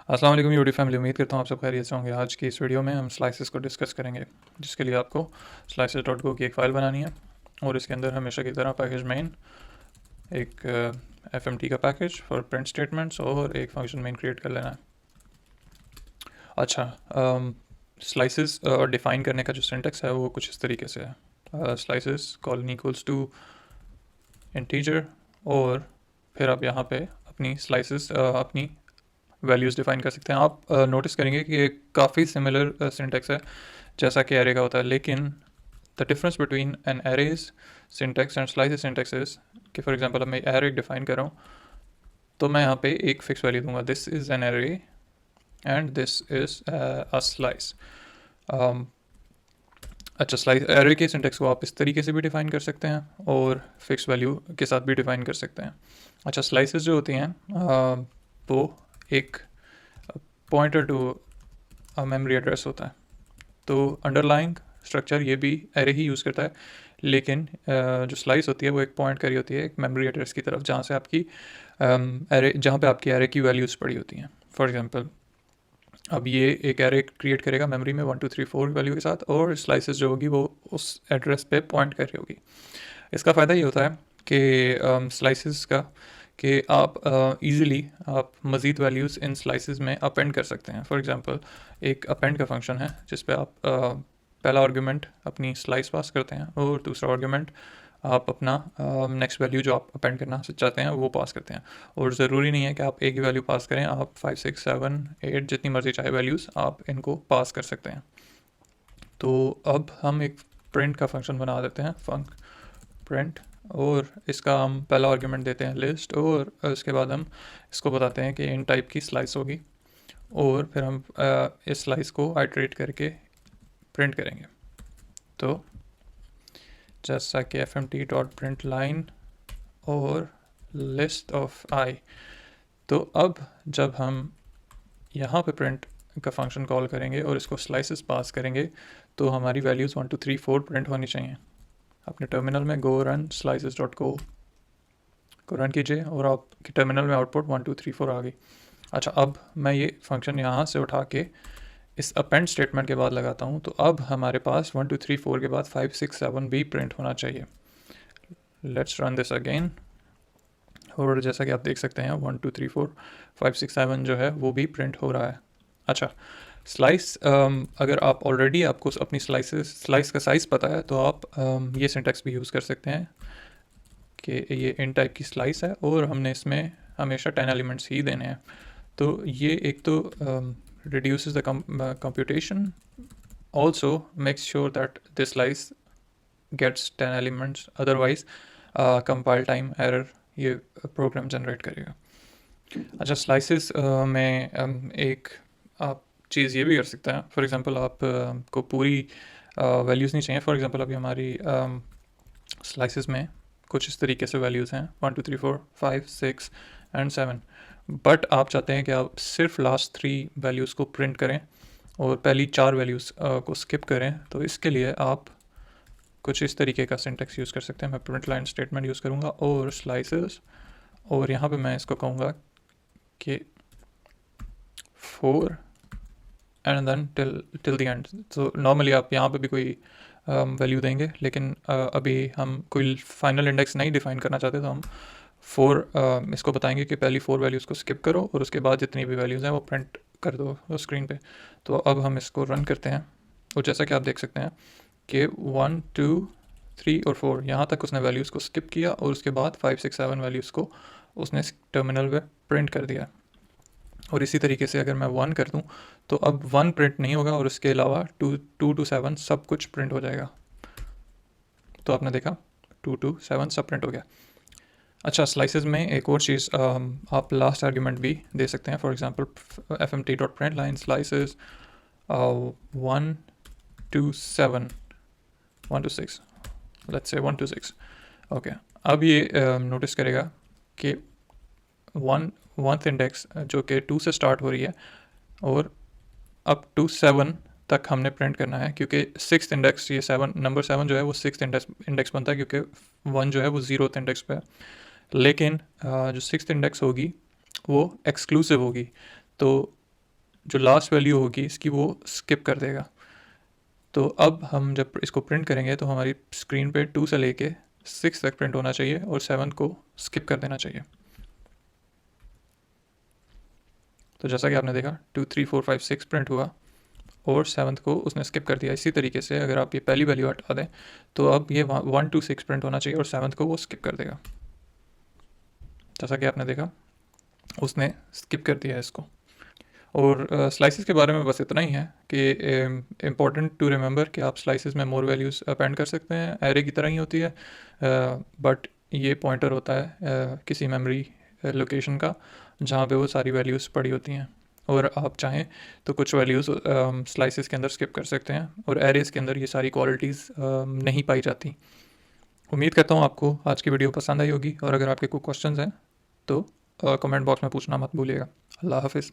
अस्सलाम वालेकुम YouTube family, उम्मीद करता हूँ आप सब खैरियत से होंगे। आज की इस वीडियो में हम स्लाइसेस को डिस्कस करेंगे, जिसके लिए आपको slices.go की एक फ़ाइल बनानी है और इसके अंदर हमेशा की तरह पैकेज मेन, एक fmt का पैकेज फॉर प्रिंट स्टेटमेंट्स और एक फंक्शन मेन क्रिएट कर लेना है। अच्छा, स्लाइसेस डिफ़ाइन करने का जो सिंटेक्स है वो कुछ इस तरीके से है। Slices colon equals to integer और फिर आप यहाँ पे अपनी स्लाइसेस अपनी वैल्यूज़ डिफाइन कर सकते हैं। आप नोटिस करेंगे कि ये काफ़ी सिमिलर सिंटेक्स है जैसा कि एरे का होता है, लेकिन the difference between an arrays syntax and slices syntax is कि फॉर एग्जांपल मैं एरे डिफाइन कर रहा हूँ तो मैं यहाँ पे एक फिक्स वैल्यू दूंगा, this is an array and this is a slice. अच्छा, स्लाइस एरे के सिंटेक्स को आप इस तरीके से भी डिफाइन कर सकते हैं और फिक्स वैल्यू के साथ भी डिफाइन कर सकते हैं। अच्छा, स्लाइसेस जो होती हैं वो एक पॉइंटर टू मेमोरी एड्रेस होता है। तो अंडरलाइंग स्ट्रक्चर ये भी एरे ही यूज़ करता है, लेकिन जो स्लाइस होती है वो एक पॉइंट करी होती है एक मेमोरी एड्रेस की तरफ, जहाँ से आपकी एरे, जहाँ पे आपकी एरे की वैल्यूज़ पड़ी होती हैं। फॉर एग्जांपल अब ये एक एरे क्रिएट करेगा मेमोरी में 1 2 3 4 वैल्यू के साथ, और स्लाइसेस जो होगी वो उस एड्रेस पे पॉइंट कर रही होगी। इसका फ़ायदा ये होता है कि स्लाइसेस का कि आप इजीली आप मज़ीद वैल्यूज़ इन स्लाइसेस में अपेंड कर सकते हैं। फॉर एग्जांपल एक अपेंड का फंक्शन है जिस पे आप पहला आर्गुमेंट अपनी स्लाइस पास करते हैं और दूसरा आर्गुमेंट आप अपना नेक्स्ट वैल्यू जो आप अपेंड करना चाहते हैं वो पास करते हैं। और ज़रूरी नहीं है कि आप एक ही वैल्यू पास करें, आप 5 6 7 8 जितनी मर्ज़ी चाहे वैल्यूज़ आप इनको पास कर सकते हैं। तो अब हम एक प्रिंट का फंक्शन बना देते हैं, फंक प्रिंट, और इसका हम पहला आर्गुमेंट देते हैं लिस्ट, और उसके बाद हम इसको बताते हैं कि इन टाइप की स्लाइस होगी, और फिर हम इस स्लाइस को आइटरेट करके प्रिंट करेंगे। तो जैसा कि fmt.println और लिस्ट ऑफ आई। तो अब जब हम यहाँ पे प्रिंट का फंक्शन कॉल करेंगे और इसको स्लाइसेस पास करेंगे तो हमारी वैल्यूज़ 1 2 3 4 प्रिंट होनी चाहिए। अपने टर्मिनल में गो रन slices.go को रन कीजिए और आपके टर्मिनल में आउटपुट 1 2 3 4 आ गई। अच्छा, अब मैं ये फंक्शन यहाँ से उठा के इस अपेंड स्टेटमेंट के बाद लगाता हूँ, तो अब हमारे पास 1 2 3 4 के बाद 5 6 7 भी प्रिंट होना चाहिए। लेट्स रन दिस अगेन, और जैसा कि आप देख सकते हैं 1 2 3 4 5 6 7 जो है वो भी प्रिंट हो रहा है। अच्छा, स्लाइस अगर आप ऑलरेडी आपको अपनी स्लाइस का साइज़ पता है तो आप ये सिंटेक्स भी यूज़ कर सकते हैं कि ये इन टाइप की स्लाइस है और हमने इसमें हमेशा 10 एलिमेंट्स ही देने हैं। तो ये एक तो reduces the computation, also makes sure that this slice gets 10 elements, otherwise compile time error ये प्रोग्राम जनरेट करेगा। अच्छा, स्लाइसेस में एक आप चीज़ ये भी कर सकते हैं। फॉर एग्जांपल आप को पूरी वैल्यूज़ नहीं चाहिए। फॉर एग्जांपल अभी हमारी स्लाइसेस में कुछ इस तरीके से वैल्यूज़ हैं 1 2 3 4 5 6 एंड 7, बट आप चाहते हैं कि आप सिर्फ लास्ट 3 वैल्यूज़ को प्रिंट करें और पहली 4 वैल्यूज़ को स्किप करें। तो इसके लिए आप कुछ इस तरीके का सिंटेक्स यूज़ कर सकते हैं। मैं प्रिंट लाइन स्टेटमेंट यूज़ करूँगा और स्लाइसेस, और यहाँ पे मैं इसको कहूँगा कि 4 and then till the end. तो नॉर्मली आप यहाँ पे भी कोई वैल्यू देंगे, लेकिन अभी हम कोई फाइनल इंडेक्स नहीं डिफाइन करना चाहते, तो हम 4 इसको बताएंगे कि पहली 4 वैल्यूज़ को स्किप करो और उसके बाद जितनी भी वैल्यूज़ हैं वो प्रिंट कर दो स्क्रीन पे। तो अब हम इसको रन करते हैं और जैसा कि आप देख सकते हैं कि 1 2 3 और 4 यहाँ तक उसने वैल्यूज़ को स्किप किया और उसके बाद 5 6 7 वैल्यूज़ को उसने टर्मिनल पे प्रिंट कर दिया। और इसी तरीके से अगर मैं 1 कर दूँ तो अब 1 प्रिंट नहीं होगा और उसके अलावा 2 to 7 सब कुछ प्रिंट हो जाएगा। तो आपने देखा 2 to 7 सब प्रिंट हो गया। अच्छा, स्लाइसेस में एक और चीज़ आप लास्ट आर्ग्यूमेंट भी दे सकते हैं। For example fmt.println slices 1 to 7 1 to 6, let's say 1 to 6। Okay, अब ये नोटिस करेगा कि वन इंडेक्स जो कि 2 से स्टार्ट हो रही है और अप टू 7 तक हमने प्रिंट करना है, क्योंकि 6th इंडेक्स ये 7 नंबर 7 जो है वो 6th इंडेक्स बनता है, क्योंकि 1 जो है वो 0th इंडेक्स पे है। लेकिन जो 6th इंडेक्स होगी वो एक्सक्लूसिव होगी। तो जो लास्ट वैल्यू होगी इसकी वो स्किप कर देगा। तो अब हम जब इसको प्रिंट करेंगे तो हमारी स्क्रीन पे 2 से लेके 6 तक प्रिंट होना चाहिए और 7 को स्किप कर देना चाहिए। तो जैसा कि आपने देखा 2 3 4 5 6 प्रिंट हुआ और 7th को उसने स्किप कर दिया। इसी तरीके से अगर आप ये पहली वैल्यू हटा दें तो अब ये 1 2 6 प्रिंट होना चाहिए और 7th को वो स्किप कर देगा। जैसा कि आपने देखा उसने स्किप कर दिया इसको। और स्लाइसेस के बारे में बस इतना ही है कि इम्पॉर्टेंट टू रिमेंबर कि आप स्लाइसेस में मोर वैल्यूज़ अपेंड कर सकते हैं, एरे की तरह ही होती है, बट ये पॉइंटर होता है किसी मेमोरी लोकेशन का जहाँ पे वो सारी वैल्यूज़ पड़ी होती हैं। और आप चाहें तो कुछ वैल्यूज़ स्लाइसेस के अंदर स्किप कर सकते हैं और एरेज़ के अंदर ये सारी क्वालिटीज़ नहीं पाई जाती। उम्मीद करता हूँ आपको आज की वीडियो पसंद आई होगी और अगर आपके कोई क्वेश्चंस हैं तो कमेंट बॉक्स में पूछना मत भूलिएगा। अल्लाह हाफिज़।